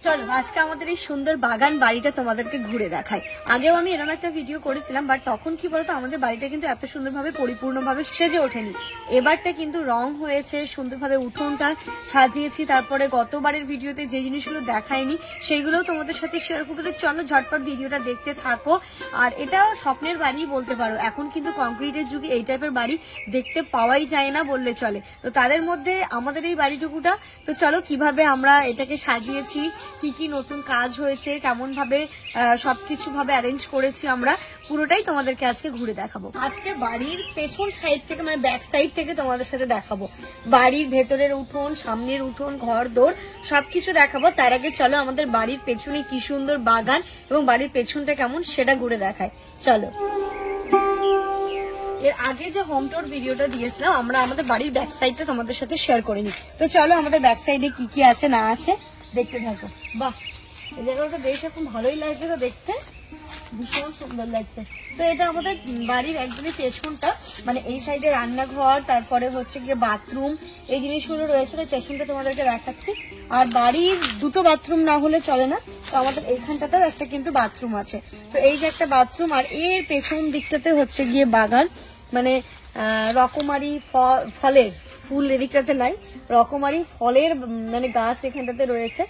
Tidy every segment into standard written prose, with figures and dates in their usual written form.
চলো আজকে আমাদের এই সুন্দর বাগান বাড়িটা তোমাদেরকে ঘুরে দেখাই। আগেও আমি এরকম একটা ভিডিও করেছিলাম, বাট তখন কি বলতো আমাদের বাড়িটা কিন্তু এত সুন্দরভাবে পরিপূর্ণভাবে সেজে ওঠেনি। এবারটা কিন্তু রং হয়েছে, সুন্দরভাবে উঠোনটা সাজিয়েছি। তারপরে গতবারের ভিডিওতে যে জিনিসগুলো দেখাইনি সেইগুলোও তোমাদের সাথে শেয়ার করবো। তো চলো ঝটপট ভিডিওটা দেখতে থাকো। আর এটাও স্বপ্নের বাড়ি বলতে পারো, এখন কিন্তু কংক্রিটের যুগে এই টাইপের বাড়ি দেখতে পাওয়াই যায় না বললে চলে। তো তাদের মধ্যে আমাদের এই বাড়িটুকুটা। তো চলো কিভাবে আমরা এটাকে সাজিয়েছি, কি কি নতুন কাজ হয়েছে, কেমন ভাবে সবকিছু ভাবে অ্যারেঞ্জ করেছি আমরা, পুরোটাই তোমাদেরকে আজকে ঘুরে দেখাবো। আজকে বাড়ির পেছন সাইড থেকে মানে ব্যাক সাইড থেকে তোমাদের সাথে দেখাবো। বাড়ির ভেতরের উঠোন, সামনের উঠোন, ঘর দোর সবকিছু দেখাবো। তার আগে চলো আমাদের বাড়ির পেছনে কি সুন্দর বাগান এবং বাড়ির পেছনটা কেমন সেটা ঘুরে দেখাই। চলো। এর আগে যে হোম টুর ভিডিওটা দিয়েছিলাম আমরা আমাদের বাড়ির ব্যাক সাইডটা তোমাদের সাথে শেয়ার করিনি। তো চলো আমাদের ব্যাক সাইডে কি কি আছে না আছে দেখতে থাকো। বাহ, এই জায়গাটা বেশ এখন ভালোই লাগছে তো দেখতে, ভীষণ সুন্দর লাগছে। তো এটা আমাদের বাড়ির একদমই পেছনটা, মানে এই সাইডে রান্নাঘর, তারপরে হচ্ছে গিয়ে বাথরুম, এই জিনিসগুলো রয়েছে। তো পেছনটা তোমাদেরকে দেখাচ্ছি। আর বাড়ির দুটো বাথরুম না হলে চলে না, তো আমাদের এইখানটাতেও একটা কিন্তু বাথরুম আছে। তো এই যে একটা বাথরুম, আর এর পেছন দিকটাতে হচ্ছে গিয়ে বাগান, মানে রকমারি ফলের ফুল এদিকটাতে নাই, রকমারি ফলের মানে গাছ এখানটাতে রয়েছে।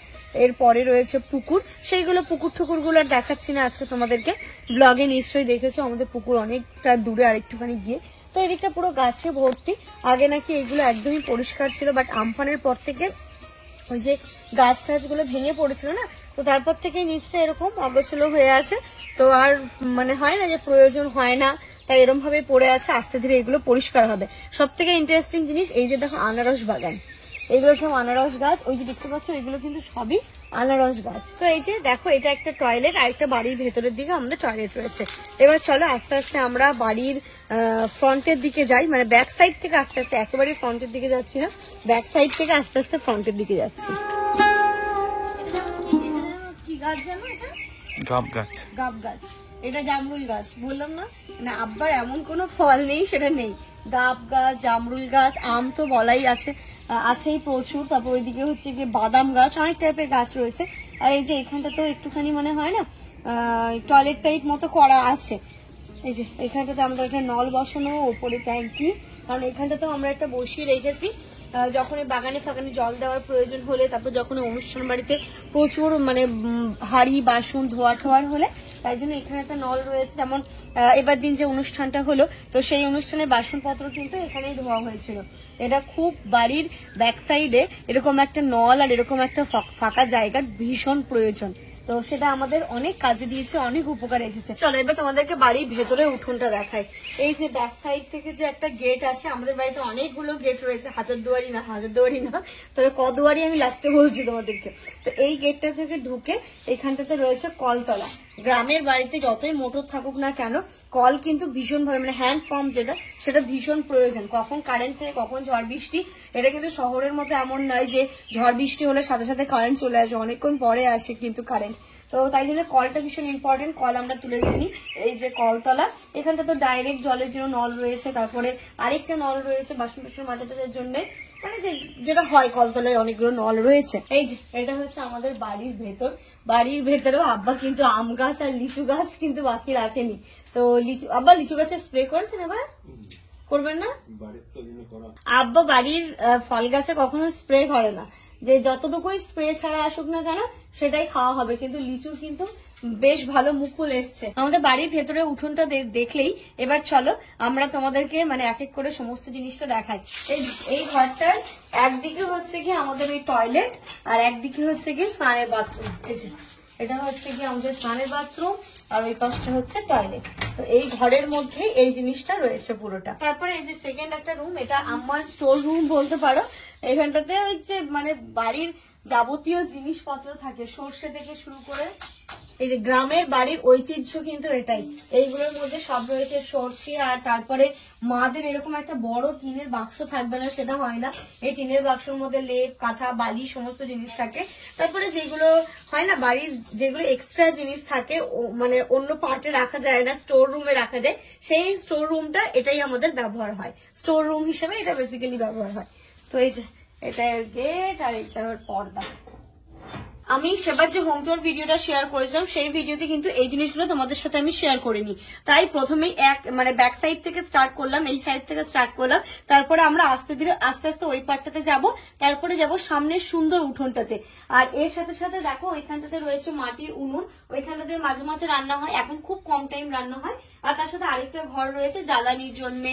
এরপরে রয়েছে পুকুর, সেইগুলো পুকুর ঠুকুর গুলো আর দেখাচ্ছি না আজকে তোমাদেরকে। ব্লগে নিশ্চয়ই দেখেছো আমাদের পুকুর অনেকটা দূরে আর একটুখানি গিয়ে। তো এদিকটা পুরো গাছে ভর্তি। আগে নাকি এগুলো একদমই পরিষ্কার ছিল, বাট আমফানের পর থেকে ওই যে গাছ টাছগুলো ভেঙে পড়েছিল না, তো তারপর থেকে নিচটা এরকম অগোছলো হয়ে আছে। তো আর মানে হয় না যে প্রয়োজন হয় না, তাই এরকম ভাবে পড়ে আছে। আস্তে ধীরে এগুলো পরিষ্কার হবে। সব থেকে ইন্টারেস্টিং জিনিস এই যে দেখো আনারস বাগান, এগুলো সব আনারস গাছ। ওই যে দেখতে পাচ্ছ এগুলো কিন্তু সবই আনারস গাছ। তো এই যে দেখো এটা একটা টয়লেট, আর একটা বাড়ির ভেতরের দিকে আমাদের টয়লেট রয়েছে। এবার চলো আস্তে আস্তে আমরা বাড়ির ফ্রন্টের দিকে যাই, মানে ব্যাক সাইড থেকে আস্তে আস্তে, একেবারে ফ্রন্টের দিকে যাচ্ছি না, ব্যাক সাইড থেকে আস্তে আস্তে ফ্রন্টের দিকে যাচ্ছি। কি গাছ জানো এটা? গাব গাছ। গাব গাছ, এটা জামরুল গাছ। বললাম না, না আব্বার এমন কোনো ফল নেই সেটা নেই। গাব গাছ, জামরুল গাছ, আম তো বলাই আছে, আছেই প্রচুর। তারপর ওইদিকে হচ্ছে গিয়ে বাদাম গাছ, অনেক টাইপের গাছ রয়েছে। আর এই যে এখানটা তো একটুখানি মনে হয় না টয়লেট টাইপ মতো করা আছে। এই যে এখানটাতে আমাদের একটা নল বসানো, ওপরে ট্যাঙ্কি, কারণ এখানটাতেও আমরা একটা বসিয়ে রেখেছি যখন বাগানে ফাগানে জল দেওয়ার প্রয়োজন হলে, তারপর যখন অনুষ্ঠান বাড়িতে প্রচুর মানে হাড়ি বাসন ধোয়া ঠোয়ার হলে, তাই জন্য এখানে একটা নল রয়েছে। যেমন এবার দিন যে অনুষ্ঠানটা হলো, তো সেই অনুষ্ঠানের বাসনপত্র কিন্তু এখানেই ধোয়া হয়েছিল। এটা খুব বাড়ির ব্যাক সাইডে এরকম একটা নল আর এরকম একটা ফাঁকা জায়গার ভীষণ প্রয়োজন। তো সেটা আমাদের অনেক কাজে দিয়েছে, অনেক উপকার এসেছে। চলো এবার তোমাদেরকে বাড়ির ভেতরে উঠোনটা দেখাই। এই যে ব্যাক সাইড থেকে যে একটা গেট আছে, আমাদের বাড়িতে অনেকগুলো গেট রয়েছে, হাজারদুয়ারি না, তবে কদুয়ারি আমি লাস্টে বলছি তোমাদেরকে। তো এই গেটটা থেকে ঢুকে এখানটাতে রয়েছে কলতলা। গ্রামের বাড়িতে যতই মোটর থাকুক না কেন, কল কিন্তু ভীষণ ভাবে মানে হ্যান্ড পাম্প যেটা, সেটা ভীষণ প্রয়োজন। কখন কারেন্ট থেকে কখন ঝড় বৃষ্টি, এটা কিন্তু শহরের মতো এমন নয় যে ঝড় বৃষ্টি হলে সাথে সাথে কারেন্ট চলে আসে, অনেকক্ষণ পরে আসে কিন্তু কারেন্ট। তো তাই জন্য কলটা ভীষণ ইম্পর্টেন্ট। কল আমরা তুলে নিই। এই যে কলতলা, এখানটা তো ডাইরেক্ট জলের জন্য নল রয়েছে, তারপরে আরেকটা নল রয়েছে বাসন টাসন মাজা টাজার জন্য, মানে যেটা হয় কলতলায় অনেকগুলো নল রয়েছে। এই যে এটা হচ্ছে আমাদের বাড়ির ভেতর। বাড়ির ভেতরেও আব্বা কিন্তু আম গাছ আর লিচু গাছ কিন্তু বাকি রাখেনি। তো আব্বা লিচু গাছে স্প্রে করেছেন, এবার করবেন না? আব্বা বাড়ির ফল গাছে কখনো স্প্রে করে না, যে যতটুকুই স্প্রে ছাড়া আসুক না কেন সেটাই খাওয়া হবে। কিন্তু লিচুর কিন্তু বেশ ভালো মুকুল এসছে। আমাদের বাড়ির ভেতরে উঠোনটা দেখলেই এবার চলো আমরা তোমাদেরকে মানে এক এক করে সমস্ত জিনিসটা দেখাই। এই ঘরটার একদিকে হচ্ছে কি আমাদের এই টয়লেট, আর একদিকে হচ্ছে কি স্নানের বাথরুম। এই যে এটা হচ্ছে কি আমাদের স্নানের বাথরুম, আর ওই পাশটা হচ্ছে টয়লেট। তো এই ঘরের মধ্যে এই জিনিসটা রয়েছে পুরোটা। তারপরে এই যে সেকেন্ড একটা রুম, এটা আমার স্টোর রুম বলতে পারো। এখানটাতে ওই যে মানে বাড়ির যাবতীয় জিনিসপত্র থাকে, সর্ষে থেকে শুরু করে, এই যে গ্রামের বাড়ির ঐতিহ্য কিন্তু এটাই। এইগুলোর মধ্যে সব রয়েছে, সর্ষে, আর তারপরে মাদের এরকম একটা বড় টিনের বাক্স থাকবে না সেটা হয় না, এই টিনের বাক্সের মধ্যে লেপ কাঁথা বালি সমস্ত জিনিস থাকে। তারপরে যেগুলো হয় না বাড়ির যেগুলো এক্সট্রা জিনিস থাকে মানে অন্য পার্টে রাখা যায় না, স্টোর রুমে রাখা যায়, সেই স্টোর রুমটা এটাই আমাদের ব্যবহার হয়, স্টোর রুম হিসেবে এটা বেসিক্যালি ব্যবহার হয়। তো এই যে এটা গেট, আর এটা পর্দা। আমি সেবার যে হোম টুর ভিডিওটা শেয়ার করেছিলাম সেই ভিডিওতে কিন্তু এই জিনিসগুলো তোমাদের সাথে আমি শেয়ার করিনি, তাই প্রথমেই মানে ব্যাক সাইড থেকে স্টার্ট করলাম, এই সাইড থেকে স্টার্ট করলাম, তারপরে আমরা আস্তে আস্তে ওই পার্টটাতে যাব, তারপরে যাব সামনের সুন্দর উঠোনটাতে। আর এর সাথে সাথে দেখো ওইখানটাতে রয়েছে মাটির উনুন, ওইখানটাতে মাঝে মাঝে রান্না হয়, এখন খুব কম টাইম রান্না হয়। আর তার সাথে আরেকটা ঘর রয়েছে জ্বালানির জন্য,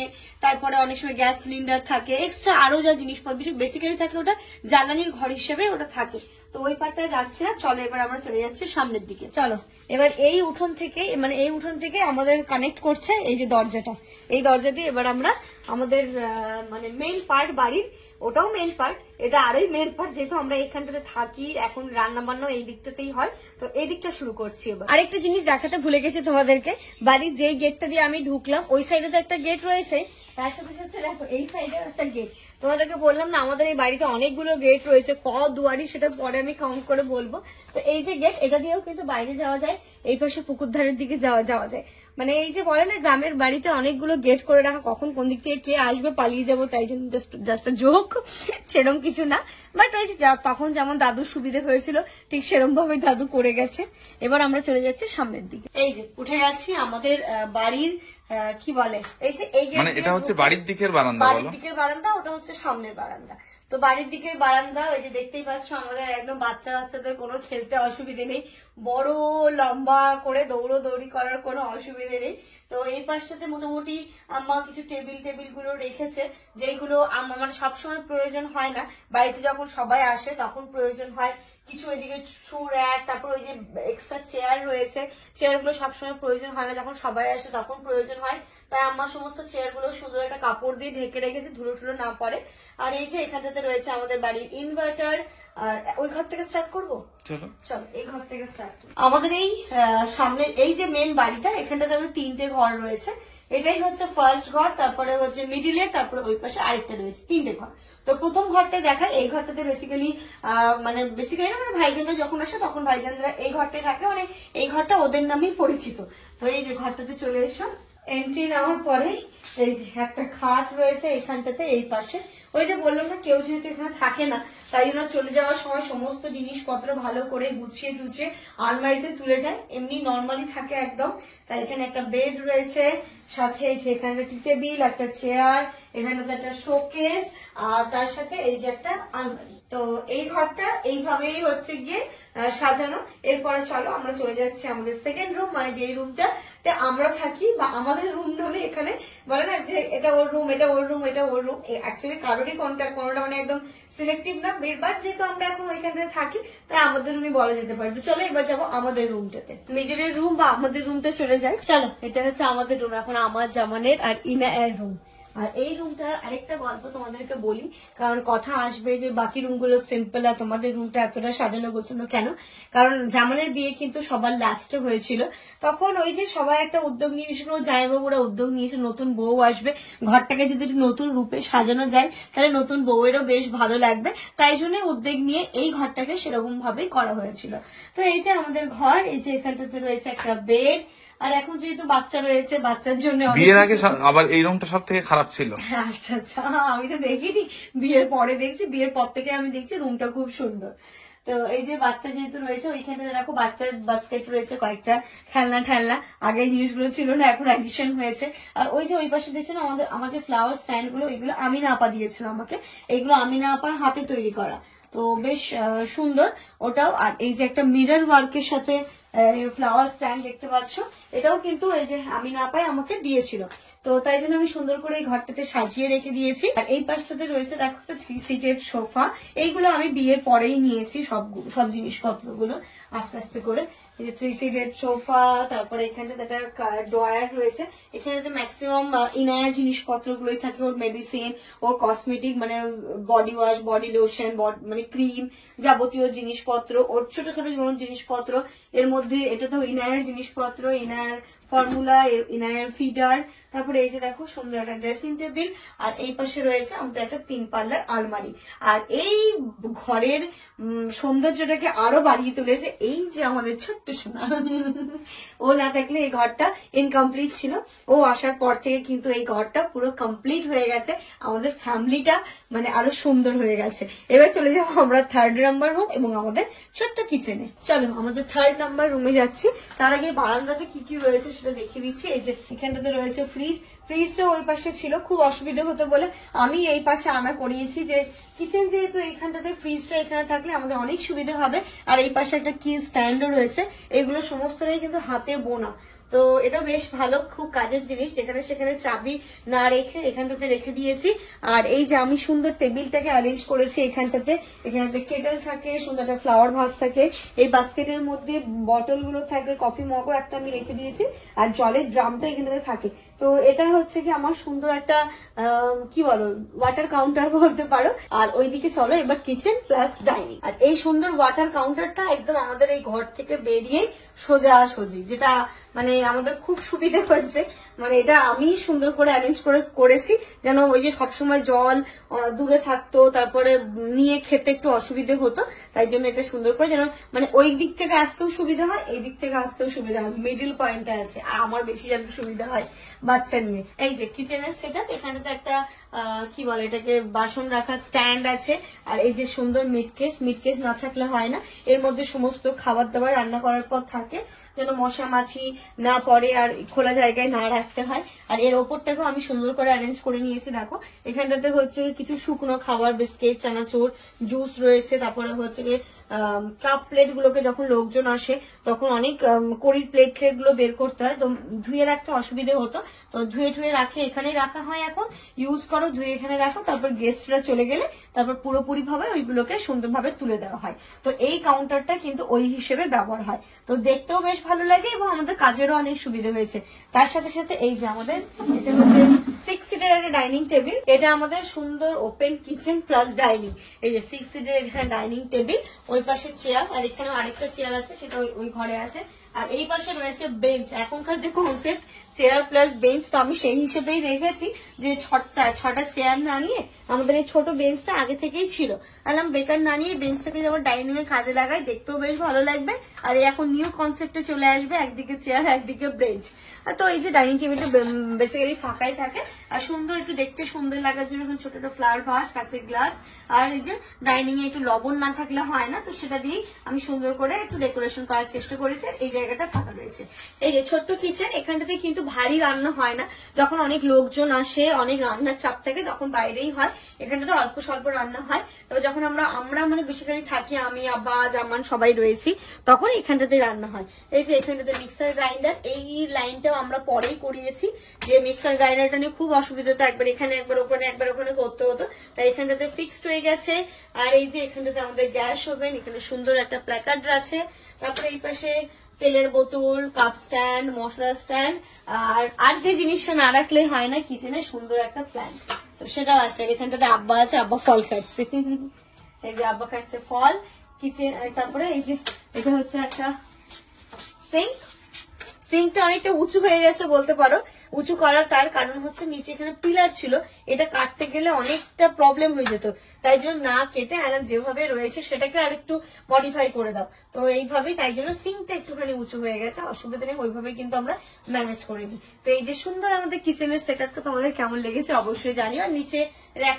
তারপরে অনেক সময় গ্যাস সিলিন্ডার থাকে, এক্সট্রা আরো যা জিনিসপত্র বেসিক্যালি থাকে ওটা জ্বালানির ঘর হিসেবে ওটা থাকে। তো ওই পার্টটায় যাচ্ছি না, চলো এবার আমরা চলে যাচ্ছি সামনের দিকে। চলো এবার এই উঠোন থেকে আমাদের কানেক্ট করছে এই যে দরজাটা, এই দরজা দিয়ে এবার আমরা আমাদের মানে মেইন পার্ট বাড়ির, ওটাও মেইন পার্ট, এটা আরোই মেইন পার্ট, যেহেতু আমরা এইখানটাতে থাকি, এখন রান্না বান্না এই দিকটাতেই হয়, তো এই দিকটা শুরু করছি। এবার আরেকটা জিনিস দেখাতে ভুলে গেছি তোমাদেরকে, বাড়ির যেই গেটটা দিয়ে আমি ঢুকলাম ওই সাইডে তো একটা গেট রয়েছে, তার সাথে সাথে দেখো এই সাইডে একটা গেট। তোমাদেরকে বললাম না আমাদের এই বাড়িতে অনেকগুলো গেট রয়েছে, দুয়ারি সেটা পরে আমি কাউন্ট করে বলবো। তো এই যে গেট, এটা দিয়েও কিন্তু বাইরে যাওয়া যায়, এই পাশে পুকুর ধারের দিকে যাওয়া যায়। মানে এই যে বলে না গ্রামের বাড়িতে অনেকগুলো গেট করে রাখা, কখন কোন দিক থেকে কে আসবে পালিয়ে যাবো, তাই জন্য জাস্ট জোক, সেরকম কিছু না। বাট ওই যে তখন যেমন দাদুর সুবিধে হয়েছিল ঠিক সেরকম ভাবে দাদু করে গেছে। এবার আমরা চলে যাচ্ছি সামনের দিকে। এই যে উঠে যাচ্ছি আমাদের বাড়ির কি বলে, এই যে এই গেট, মানে এটা হচ্ছে বাড়ির দিকের বারান্দা, বাড়ির দিকের বারান্দা, ওটা হচ্ছে সামনের বারান্দা। তো বাড়ির দিকের বারান্দা, ওই যে দেখতেই পাচ্ছ আমাদের একদম বাচ্চাদের কোনো খেলতে অসুবিধে নেই, বড় লম্বা করে দৌড়ি করার কোনো অসুবিধে নেই। তো এই পাশটাতে মোটামুটি আম্মা কিছু টেবিল গুলো রেখেছে, যেগুলো আমার সবসময় প্রয়োজন হয় না, বাড়িতে যখন সবাই আসে তখন প্রয়োজন হয় কিছু। ওইদিকে র্যাক, তারপর ওই যে এক্সট্রা চেয়ার রয়েছে, চেয়ার গুলো সবসময় প্রয়োজন হয় না, যখন সবাই আসে তখন প্রয়োজন হয়, তাই আম্মা সমস্ত চেয়ার গুলো সুন্দর একটা কাপড় দিয়ে ঢেকে রেখেছে, ধুলো টুলো না পড়ে। আর এই যে এখানটাতে রয়েছে আমাদের বাড়ির ইনভার্টার। আর ওই ঘর থেকে স্টার্ট করবো, চলো এই ঘর থেকে স্টার্ট করবো। আমাদের এই সামনে এই যে মেন বাড়িটা, এখানটাতে আমাদের 3টে ঘর রয়েছে, এটাই হচ্ছে ফার্স্ট ঘর, তারপরে হচ্ছে মিডিলের, তারপরে ওই পাশে আরেকটা রয়েছে, 3টে ঘর। তো প্রথম ঘরটা দেখায়, এই ঘরটাতে বেসিক্যালি মানে ভাইজানরা যখন আসে তখন ভাইজানরা এই ঘরটায় থাকে, মানে এই ঘরটা ওদের নামেই পরিচিত। তো এই যে ঘরটাতে চলে এসো, এন্ট্রি নেওয়ার পরে এই যে একটা খাট রয়েছে এখানটাতে, এই পাশে ওই যে বললাম না কেউ যেহেতু এখানে থাকে না, তাই জন্য চলে যাওয়ার সময় সমস্ত জিনিসপত্র ভালো করে গুছিয়ে টুছিয়ে আলমারিতে তুলে যায়, এমনি নর্মালি থাকে একদম। তাই এখানে একটা বেড রয়েছে, সাথে এখানে একটা টেবিল, একটা চেয়ার, এখানে একটা শোকেস, আর তার সাথে এই যে একটা আলমারি। তো এই ঘরটা এইভাবেই হচ্ছে গিয়ে সাজানো। এরপরে চলো আমরা চলে যাচ্ছি আমাদের সেকেন্ড রুম, মানে যে রুমটাতে আমরা থাকি, বা আমাদের রুম নামে এখানে বলে না যে এটা ওর রুম, এটা ওর রুম, এটা ওর রুম, অ্যাকচুয়ালি কারোরই কোনোটা মানে একদম সিলেক্টিভ না, বাট যেহেতু আমরা এখন ওইখানে থাকি তাই আমাদের রুমই বলা যেতে পারে। তো চলো এবার যাবো আমাদের রুমটাতে, মিডিলের রুম বা আমাদের রুমটা চলে যায়। চলো এটা হচ্ছে আমাদের রুম, এখন আমার জামানের আর ইনা এর রুম। আর এই রুমটার আরেকটা গল্প তোমাদেরকে বলি, কারণ কথা আসবে যে বাকি রুমগুলো সিম্পল আর তোমাদের রুমটা এতটা সাজানো গোছানো কেন। কারণ জামানের বিয়ে কিন্তু সবার লাস্টে হয়েছিল, তখন ওই যে সবাই একটা উদ্যোগ নিয়ে, বিশেষ করে জামাইবাবুরা উদ্যোগ নিয়েছে, নতুন বউ আসবে, ঘরটাকে যদি নতুন রূপে সাজানো যায় তাহলে নতুন বউয়েরও বেশ ভালো লাগবে, তাই জন্য উদ্যোগ নিয়ে এই ঘরটাকে সেরকম ভাবেই করা হয়েছিল। তো এই যে আমাদের ঘর, এই যে এখানটাতে রয়েছে একটা বেড, আর এখন যেহেতু বাচ্চা রয়েছে, বাচ্চার জন্য বিয়ের আগে আবার এই রুমটা সব থেকে খারাপ ছিল। আচ্ছা আমি তো দেখিনি, বিয়ের পরে দেখছি, বিয়ের পর থেকে আমি দেখছি রুমটা খুব সুন্দর। তো এই যে বাচ্চা যেহেতু রয়েছে, ওইখানে দেখো বাচ্চার বাস্কেট রয়েছে, কয়েকটা খেলনা, আগে জিনিসগুলো ছিল না, এখন অ্যাডিশন হয়েছে। আর ওই যে ওই পাশে দেখছো না আমার যে ফ্লাওয়ার স্ট্যান্ড গুলো, এগুলো আমিনা আপা দিয়েছিল আমাকে, এগুলো আমিনা আপার হাতে তৈরি করা, তো বেশ সুন্দর ওটাও। আর এই যে একটা মিরর ওয়ার্কের সাথে ফ্লাওয়ার স্ট্যান্ড দেখতে পাচ্ছ, এটাও কিন্তু এই যে আমিনা আপাই আমাকে দিয়েছিল, তো তাই জন্য আমি সুন্দর করে এই ঘরটাতে সাজিয়ে রেখে দিয়েছি। আর এই পাশটাতে রয়েছে দেখো একটা 3 সিটের সোফা, এইগুলো আমি বিয়ের পরেই নিয়েছি, সব জিনিসপত্রগুলো আস্তে আস্তে করে। 3 সিটের সোফা, তারপরে এখানে একটা ড্রয়ার রয়েছে, এখানে ম্যাক্সিমাম ইনায়ার জিনিসপত্রগুলোই থাকে, ওর মেডিসিন, ওর কসমেটিক মানে বডি ওয়াশ, বডি লোশন, মানে ক্রিম, যাবতীয় জিনিসপত্র, ওর ছোটখাটো যেমন জিনিসপত্র, এর মধ্যে এটা তো ইনায়ার জিনিসপত্র, ইনায়ার ফর্মুলা, ইনায়ার ফিডার, তারপরে এই যে দেখো সুন্দর একটা ড্রেসিং টেবিল, আর এই পাশে রয়েছে আমাদের একটা 3 পাল্লার আলমারি। আর এই ঘরের সৌন্দর্যটাকে আরো বাড়িয়ে তুলেছে এই যে আমাদের ছোট্ট সোনা। ও না থাকলে এই ঘরটা ইনকমপ্লিট ছিল, ও আসার পর থেকে কিন্তু এই ঘরটা পুরো কমপ্লিট হয়ে গেছে, আমাদের ফ্যামিলিটা মানে আরো সুন্দর হয়ে গেছে। এবার চলে যাবো আমরা 3rd নাম্বার রুম এবং আমাদের ছোট্ট কিচেনে। চলো আমাদের 3rd নাম্বার রুমে যাচ্ছি। তার আগে বারান্দাতে কি কি রয়েছে সেটা দেখিয়ে দিচ্ছি। এই যে এখানটাতে রয়েছে ফ্রিজটা ওই পাশে ছিল, খুব অসুবিধা হতো বলে আমি এই পাশে আনা করিয়েছি, যে কিচেন যেহেতু এইখানটাতে ফ্রিজটা এখানে থাকলে আমাদের অনেক সুবিধা হবে। আর এই পাশে একটা কি স্ট্যান্ডও রয়েছে, এগুলো সমস্তটাই কিন্তু হাতে বোনা, তো এটা বেশ ভালো, খুব কাজের জিনিস। যেখানে সেখানে চাবি না রেখে এখানটাতে রেখে দিয়েছি। আর এই যে আমি সুন্দর টেবিলটাকে অ্যারেঞ্জ করেছি এখানটাতে কেটেল থাকে, সুন্দর একটা ফ্লাওয়ার ভাস থাকে, এই বাস্কেটের মধ্যে বটল গুলো থাকে, কফি মগও একটা আমি রেখে দিয়েছি, আর জলের ড্রামটা এখানটাতে থাকে। তো এটা হচ্ছে কি আমার সুন্দর একটা কি বলো ওয়াটার কাউন্টার বলতে পারো। আর ওইদিকে চলো এবার কিচেন প্লাস ডাইনিং। আর এই সুন্দর ওয়াটার কাউন্টারটা একদম আমাদের এই ঘর থেকে বেরিয়ে সোজাসুজি, যেটা মানে আমাদের খুব সুবিধা হচ্ছে। মানে এটা আমি সুন্দর করে অ্যারেঞ্জ করেছি যেন ওই যে সবসময় জল দূরে থাকতো, তারপরে নিয়ে খেতে একটু অসুবিধে হতো, তাই জন্য এটা সুন্দর করে যেন মানে ওই দিক থেকে আসতেও সুবিধা হয়, এই দিক থেকে আসতেও সুবিধা হয়, মিডিল পয়েন্টে আছে। আর আমার বেশি যেন সুবিধা হয় বাচ্চা নিয়ে। এই যে কিচেনের সেটআপ, এখানেতে একটা কি বলে এটাকে বাসন রাখার স্ট্যান্ড আছে। আর এই যে সুন্দর মিটকেস না থাকলে হয় না, এর মধ্যে সমস্ত খাবার দাবার রান্না করার পর থাকে যেন মশা মাছি না পড়ে আর খোলা জায়গায় না রাখতে হয়। আর এর ওপরটাকেও আমি সুন্দর করে অ্যারেঞ্জ করে নিয়েছি। দেখো এখানটাতে হচ্ছে কিছু শুকনো খাবার, বিস্কিট, চানাচুর, জুস রয়েছে। তারপরে হচ্ছে কাপ প্লেট গুলোকে যখন লোকজন আসে তখন অনেক কড়ির প্লেট গুলো বের করতে হয়, তো ধুয়ে রাখতে অসুবিধে হতো, তো ধুয়ে রাখে এখানেই রাখা হয়। এখন ইউজ করো, ধুয়ে এখানে রাখো, তারপর গেস্টরা চলে গেলে তারপর পুরোপুরি ভাবে ওইগুলোকে সুন্দরভাবে তুলে দেওয়া হয়। তো এই কাউন্টারটা কিন্তু ওই হিসেবে ব্যবহার হয়, তো দেখতেও বেশ ভালো লাগে এবং আমাদের কাজেরও অনেক সুবিধা হয়েছে। তার সাথে সাথে এই যে আমাদের এটা হচ্ছে 6 সিটের একটা ডাইনিং টেবিল, এটা আমাদের সুন্দর ওপেন কিচেন প্লাস ডাইনিং। এই যে 6 সিটের এখানে ডাইনিং টেবিল, ওই পাশে চেয়ার, আর এখানে আরেকটা চেয়ার আছে সেটা ওই ঘরে আছে। আর এই পাশে রয়েছে বেঞ্চ। এখনকার যে কনসেপ্ট চেয়ার প্লাস বেঞ্চ, তো আমি সেই হিসেবেই রেখেছি যে 6টা চেয়ার না নিয়ে আমাদের এই ছোট বেঞ্চটা আগে থেকেই ছিল, আলাম বেকার না নিয়ে বেঞ্চটাকে যেমন ডাইনিং এ কাজে লাগাই, দেখতেও বেশ ভালো লাগবে। আর এখন নিউ কনসেপ্টে চলে আসবে, একদিকে চেয়ার একদিকে বেঞ্চ। তো এই যে ডাইনিং টেবিলটা বেসিক্যালি ফাঁকাই থাকে, আর সুন্দর একটু দেখতে সুন্দর লাগার জন্য ছোট ছোট ফ্লাওয়ার ভাস, কাঁচের গ্লাস, আর এই যে ডাইনিং এ একটু লবণ না থাকলে হয় না, তো সেটা দিয়ে আমি সুন্দর করে একটু ডেকোরেশন করার চেষ্টা করেছি। এই জায়গাটা ফাঁকা রয়েছে। এই যে ছোট্ট কিচেন, এখানটাতে কিন্তু ভারী রান্না হয় না, যখন অনেক লোকজন আসে, অনেক রান্নার চাপ থাকে, তখন বাইরেই হয়। এখানটাতে অল্প স্বল্প রান্না হয়, তবে যখন আমরা মানে বেশিরভাগ থাকি, আমি আব্বা জামান সবাই রয়েছি, তখন এখানটাতে রান্না হয়। এই যে এখানটাতে মিক্সার গ্রাইন্ডার, এই লাইনটাও আমরা পরেই করিয়েছি, যে মিক্সার গ্রাইন্ডারটা নিয়ে খুব অসুবিধা হতো, একবার এখানে একবার ওখানে করতে হতো, তাই এখানটাতে ফিক্সড হয়ে গেছে। আর এই যে এখানটাতে আমাদের গ্যাস ওভেন, এখানে সুন্দর একটা প্ল্যাকার্ড আছে। তারপরে এই পাশে তেলের বোতল, কাপ স্ট্যান্ড, মশলা স্ট্যান্ড, আর যে জিনিসটা না রাখলে হয় না কিচেনে, সুন্দর একটা প্ল্যান্ট, তো সেটাও আছে। এখানটাতে আব্বা আছে, আব্বা ফল খাচ্ছে, এই যে আব্বা খাচ্ছে ফল কিচেন। তারপরে এই যে এটা হচ্ছে একটা সিঙ্কটা অনেকটা উঁচু হয়ে গেছে বলতে পারো। উঁচু করার তার কারণ হচ্ছে নিচে এখানে পিলার ছিল, এটা কাটতে গেলে অনেকটা প্রবলেম হয়ে যেত, তাই জন্য না কেটে আলাম যেভাবে রয়েছে সেটাকে আর একটু মডিফাই করে দাও, তো এইভাবেই, তাই জন্য সিঙ্কটা একটুখানি উঁচু হয়ে গেছে, অসুবিধা নেই, ওইভাবে কিন্তু আমরা ম্যানেজ করিনি। তো এই যে সুন্দর আমাদের কিচেনের সেটআপটা তোমাদের কেমন লেগেছে অবশ্যই জানিও। আর নিচে র্যাক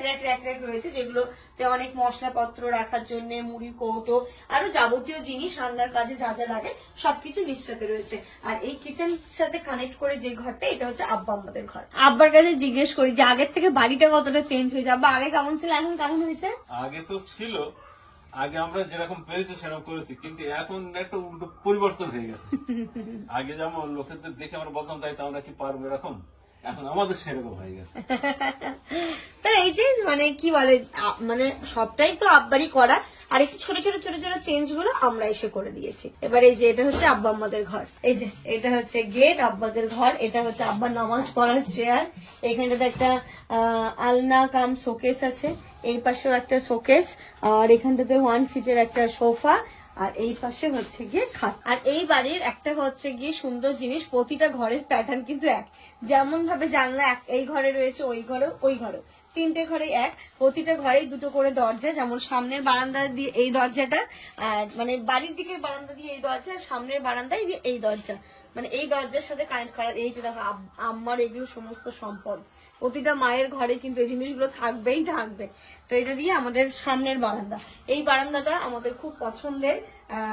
রয়েছে, যেগুলোতে অনেক মশলাপত্র রাখার জন্য, মুড়ির কৌটো, আরো যাবতীয় জিনিস রান্নার কাজে যা যা লাগে সবকিছু নিচটাতে রয়েছে। আর এই কিচেন সাথে কানেক্ট করে যে ঘরটা, এটা হচ্ছে আব্বা আমাদের ঘর। আব্বার কাছে জিজ্ঞেস করি যে আগের থেকে বাড়িটা কতটা চেঞ্জ হয়েছে, আব্বা আগে কেমন ছিল এখন কেমন হয়েছে? আগে তো ছিল, আগে আমরা যেরকম পেরেছি সেরকম করেছি, কিন্তু এখন একটা উল্টো পরিবর্তন হয়ে গেছে। আগে যেমন লোকেদের দেখে আমরা বলতাম তাই তো আমরা কি পারবো এরকম, এখন আমাদের সেরকম হয়ে গেছে। এই যে মানে কি বলে মানে সবটাই তো আব্বারই করা, আর একটু ছোট ছোট চেঞ্জ গুলো আমরা এসে করে দিয়েছি। এবার এই যে এটা হচ্ছে আব্বা আম্মাদের ঘর, এই যে এটা হচ্ছে গেট আব্বাদের ঘর, এটা হচ্ছে আব্বার নামাজ পড়ার চেয়ার, এখানটাতে একটা আলনা কাম শোকেস আছে, এই পাশেও একটা শোকেস, আর এখানটাতে 1 সিটের একটা সোফা, আর এই পাশে হচ্ছে গিয়ে খাট। আর এই বাড়ির একটা হচ্ছে গিয়ে সুন্দর জিনিস, প্রতিটা ঘরের প্যাটার্ন কিন্তু এক, যেমন ভাবে জানলা এই ঘরে রয়েছে ওই ঘরেও, ওই ঘরেও, 3টে ঘরে এক, প্রতিটা ঘরেই 2টো করে দরজা, যেমন সামনের বারান্দা দিয়ে এই দরজাটা, আর মানে বাড়ির দিকের বারান্দা দিয়ে এই দরজা, সামনের বারান্দায় এই দরজা, মানে এই দরজার সাথে কানেক্ট করা। এই যে দেখো আম্মার এগুলো সমস্ত সম্পদ, প্রতিটা মায়ের ঘরে কিন্তু এই জিনিসগুলো থাকবেই থাকবে। তো এটা দিয়ে আমাদের সামনের বারান্দা, এই বারান্দাটা আমাদের খুব পছন্দের,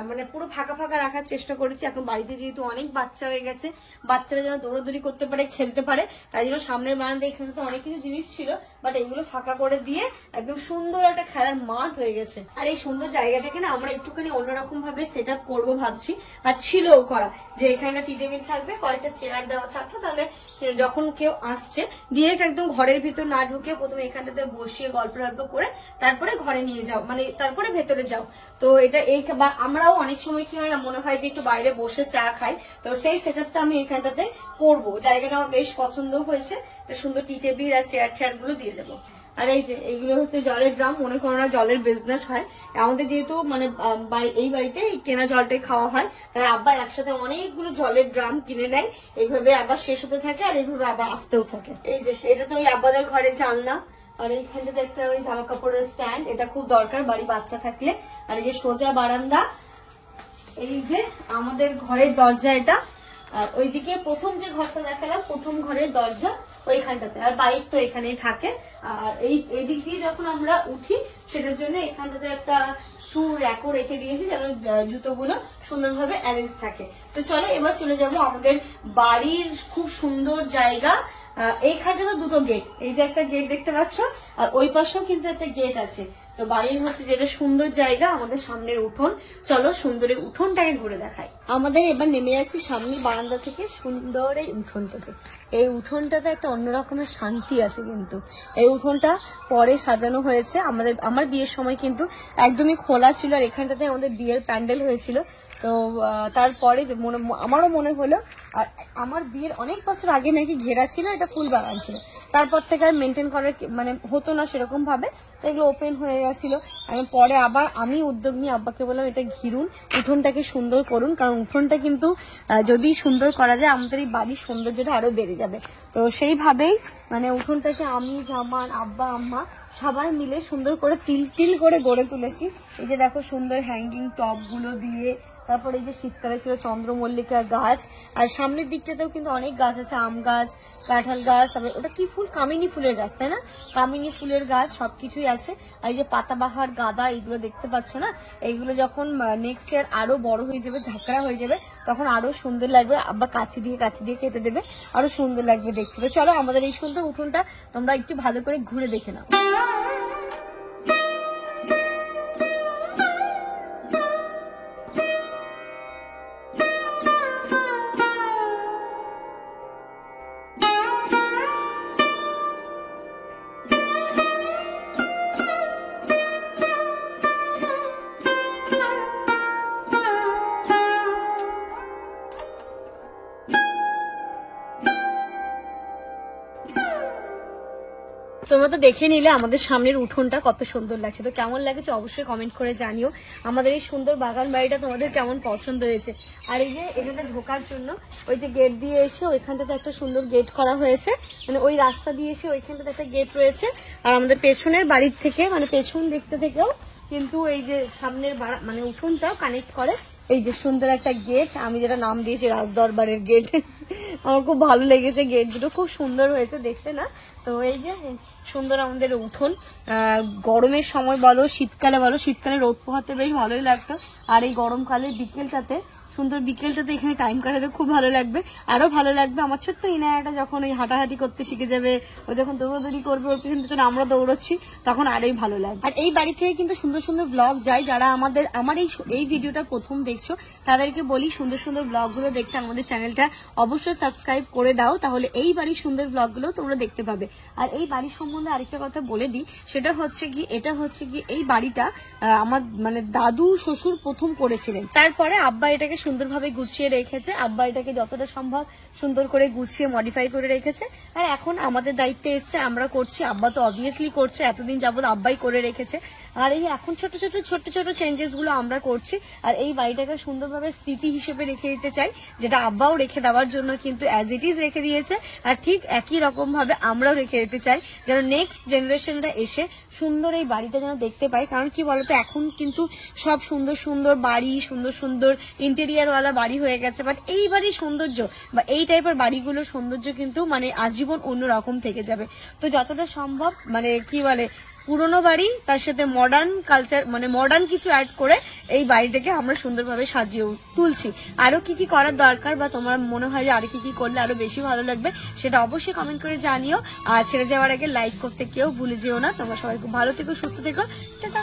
মানে পুরো ফাঁকা ফাঁকা রাখার চেষ্টা করেছি। এখন বাড়িতে যেহেতু অনেক বাচ্চা হয়ে গেছে, বাচ্চারা যেন দৌড়াদৌড়ি করতে পারে, খেলতে পারে, তাই জন্য সামনের বারান্দা এখানে তো অনেক কিছু জিনিস ছিল, বাট এগুলো ফাঁকা করে দিয়ে একদম সুন্দর একটা খেলার মাঠ হয়ে গেছে। আর এই সুন্দর জায়গাটাকে না আমরা একটুখানি অন্যরকম ভাবে সেট আপ করবো ভাবছি, আর ছিলও করা, যে এখানে টি টেবিল থাকবে, কয়েকটা চেয়ার দেওয়া থাকলো, তাহলে যখন কেউ আসছে ডিরেক্ট একদম ঘরের ভিতর না ঢুকে প্রথমে এখানটাতে বসিয়ে গল্প করে তারপরে ঘরে নিয়ে যাও, মানে তারপরে ভেতরে যাও। তো এটা এই আমরাও অনেক সময় কি হয় না, মনে হয় যে একটু বাইরে বসে চা খাই, তো সেই সেট আপটা আমি এখানটাতে করবো। জায়গাটা আমার বেশ পছন্দ হয়েছে, সুন্দর টি টেবিল আর চেয়ার টেয়ার গুলো দিয়ে দেবো। আর এই যে এইগুলো হচ্ছে জলের ড্রাম, মনে করো না জলের বিজনেস হয় আমাদের, যেহেতু মানে এই বাড়িতে কেনা জলটাই খাওয়া হয়, তাই আব্বা একসাথে অনেকগুলো জলের ড্রাম কিনে নেয়, এইভাবে আবার শেষ হতে থাকে আর এইভাবে আবার আসতেও থাকে। এই যে এটা তো ওই আব্বাদের ঘরে জানলা, আর এইখানটাতে একটা ওই জামা কাপড়ের স্ট্যান্ড, এটা খুব দরকার বাড়ি বাচ্চা থাকলে। আর এই যে সোজা বারান্দা, এই যে আমাদের ঘরের দরজা এটা, আর ওইদিকে প্রথম যে ঘরটা দেখালাম প্রথম ঘরের দরজা ওইখানটাতে, আর বাইক তো এখানেই থাকে। আর এই দিক দিয়ে যখন আমরা উঠি সেটার জন্য এখানটাতে একটা শু র্যাকও রেখে দিয়েছি, যেন জুতোগুলো সুন্দরভাবে অ্যারেঞ্জ থাকে। তো চলো এবার চলে যাব আমাদের বাড়ির খুব সুন্দর জায়গা। এইখানটাতে 2টো গেট, এই যে একটা গেট দেখতে পাচ্ছ, আর ওই পাশেও কিন্তু একটা গেট আছে। তো বাড়ির হচ্ছে যেটা সুন্দর জায়গা আমাদের সামনের উঠোন, চলো সুন্দরের উঠোনটাকে ঘুরে দেখাই। আমাদের এবার নেমে যাচ্ছি সামনের বারান্দা থেকে সুন্দর এই উঠোনটাতে। এই উঠোনটাতে একটা অন্যরকমের শান্তি আছে, কিন্তু এই উঠোনটা পরে সাজানো হয়েছে। আমার বিয়ের সময় কিন্তু একদমই খোলা ছিল, আর এখানটাতে আমাদের বিয়ের প্যান্ডেল হয়েছিল। তো তারপরে যে আমারও মনে হলো, আর আমার বিয়ের অনেক বছর আগে নাকি ঘেরা ছিল, এটা ফুল বাগান ছিল, তারপর থেকে আর মেনটেন করার মানে হতো না সেরকম ভাবে, এগুলো ওপেন হয়ে গেছিল। পরে আবার আমি উদ্যোগ নিয়ে আব্বাকে বললাম এটা ঘিরুন, উঠোনটাকে সুন্দর করুন, কারণ উঠোনটা কিন্তু যদি সুন্দর করা যায় আমাদের এই বাড়ির সৌন্দর্যটা আরো বেড়ে যাবে। তো সেইভাবেই মানে উঠোনটাকে আমি, জামান, আব্বা, আম্মা সবাই মিলে সুন্দর করে তিল তিল করে গড়ে তুলেছি। এই যে দেখো সুন্দর হ্যাঙ্গিং টপ গুলো দিয়ে, তারপর এই যে শীতকালে ছিল চন্দ্রমল্লিকা গাছ, আর সামনের দিকটাতেও কিন্তু অনেক গাছ আছে, আম গাছ, কাঁঠাল গাছ, তারপরে ওটা কি ফুল, কামিনী ফুলের গাছ, তাই না, কামিনী ফুলের গাছ, সবকিছুই আছে। আর এই যে পাতাবাহার গাঁদা, এইগুলো দেখতে পাচ্ছ না, এইগুলো যখন নেক্সট ইয়ার আরো বড় হয়ে যাবে, ঝাঁকড়া হয়ে যাবে, তখন আরো সুন্দর লাগবে, আব্বা কাছে দিয়ে কেটে দেবে, আরো সুন্দর লাগবে দেখতে। তো চলো আমাদের এই সুন্দর উঠোনটা তোমরা একটু ভালো করে ঘুরে দেখে নাও। তোমরা তো দেখে নিলে আমাদের সামনের উঠোনটা কত সুন্দর লাগছে, তো কেমন লাগছে অবশ্যই কমেন্ট করে জানিও। আমাদের এই সুন্দর বাগান বাড়িটা তোমাদের কেমন পছন্দ হয়েছে। আর এই যে এখানে ঢোকার জন্য ওই যে গেট দিয়ে এসে ওইখানটাতে একটা সুন্দর গেট করা হয়েছে, মানে ওই রাস্তা দিয়ে এসে ওইখানটাতে একটা গেট রয়েছে। আর আমাদের পেছনের বাড়ির থেকে মানে পেছন দেখতে থেকেও কিন্তু এই যে সামনের মানে উঠোনটাও কানেক্ট করে এই যে সুন্দর একটা গেট, আমি যেটা নাম দিয়েছি রাজদরবারের গেট। আমার খুব ভালো লেগেছে, গেট দুটো খুব সুন্দর হয়েছে দেখতে না। তো এই যে সুন্দর আমাদের উঠোন, গরমের সময় বলো শীতকালে বলো, শীতকালে রোদ পোহাতে বেশ ভালোই লাগতো, আর এই গরমকালে বিকেলটাতে সুন্দর বিকেলটাতে এখানে টাইম কাটাতে খুব ভালো লাগবে। আরো ভালো লাগবে আমার ছোট্ট ইনায়াটা যখন ওই হাঁটাহাঁটি করতে শিখে যাবে, ও যখন দৌড়াদৌড়ি করবে, ওর পিছনে আমরা দৌড়াচ্ছি, তখন আরোই ভালো লাগবে। আর এই বাড়ি থেকে কিন্তু সুন্দর সুন্দর ব্লগ যায়, যারা আমার এই ভিডিওটা প্রথম দেখছো তাদেরকে বলি সুন্দর সুন্দর ব্লগগুলো দেখতে আমাদের চ্যানেলটা অবশ্যই সাবস্ক্রাইব করে দাও, তাহলে এই বাড়ির সুন্দর ব্লগগুলো তোমরা দেখতে পাবে। আর এই বাড়ির সম্বন্ধে আরেকটা কথা বলে দিই, সেটা হচ্ছে কি, এটা হচ্ছে কি এই বাড়িটা আমার মানে দাদু শ্বশুর প্রথম করেছিলেন। তারপরে আব্বা এটাকে সুন্দরভাবে গুছিয়ে রেখেছে, আব্বা এটাকে যতটা সম্ভব সুন্দর করে গুছিয়ে মডিফাই করে রেখেছে। আর এখন আমাদের দায়িত্বে এসছে, আমরা করছি, আব্বা তো অবভিয়াসলি করছে, এতদিন যাবত আব্বাই করে রেখেছে। আর এই এখন ছোট ছোট চেঞ্জেস গুলো আমরা করছি। আর এই বাড়িটাকে সুন্দরভাবে স্মৃতি হিসেবে রেখে দিতে চাই, যেটা আব্বাও রেখে দেওয়ার জন্য কিন্তু অ্যাজ ইট ইজ রেখে দিয়েছে। আর ঠিক একই রকম ভাবে আমরাও রেখে দিতে চাই, যেন নেক্সট জেনারেশনরা এসে সুন্দর এই বাড়িটা যেন দেখতে পায়। কারণ কি বলতো, এখন কিন্তু সব সুন্দর সুন্দর বাড়ি, সুন্দর সুন্দর ইন্টেরিয়ার ওয়ালা বাড়ি হয়ে গেছে, বাট এই বাড়ির সৌন্দর্য বা এই টাইপের বাড়িগুলোর সৌন্দর্য কিন্তু মানে আজীবন অন্যরকম থেকে যাবে। তো যতটা সম্ভব মানে কি বলে, পুরোনো বাড়ি তার সাথে মডার্ন কালচার মানে মডার্ন কিছু অ্যাড করে এই বাড়িটাকে আমরা সুন্দরভাবে সাজিয়ে তুলছি। আরো কি কি করার দরকার বা তোমার মনে হয় যে আরো কি কি করলে আরো বেশি ভালো লাগবে, সেটা অবশ্যই কমেন্ট করে জানিও। আর ছেড়ে যাওয়ার আগে লাইক করতে কেউ ভুলে যেও না। তোমরা সবাই খুব ভালো থেকো, সুস্থ থেকো, টাটা।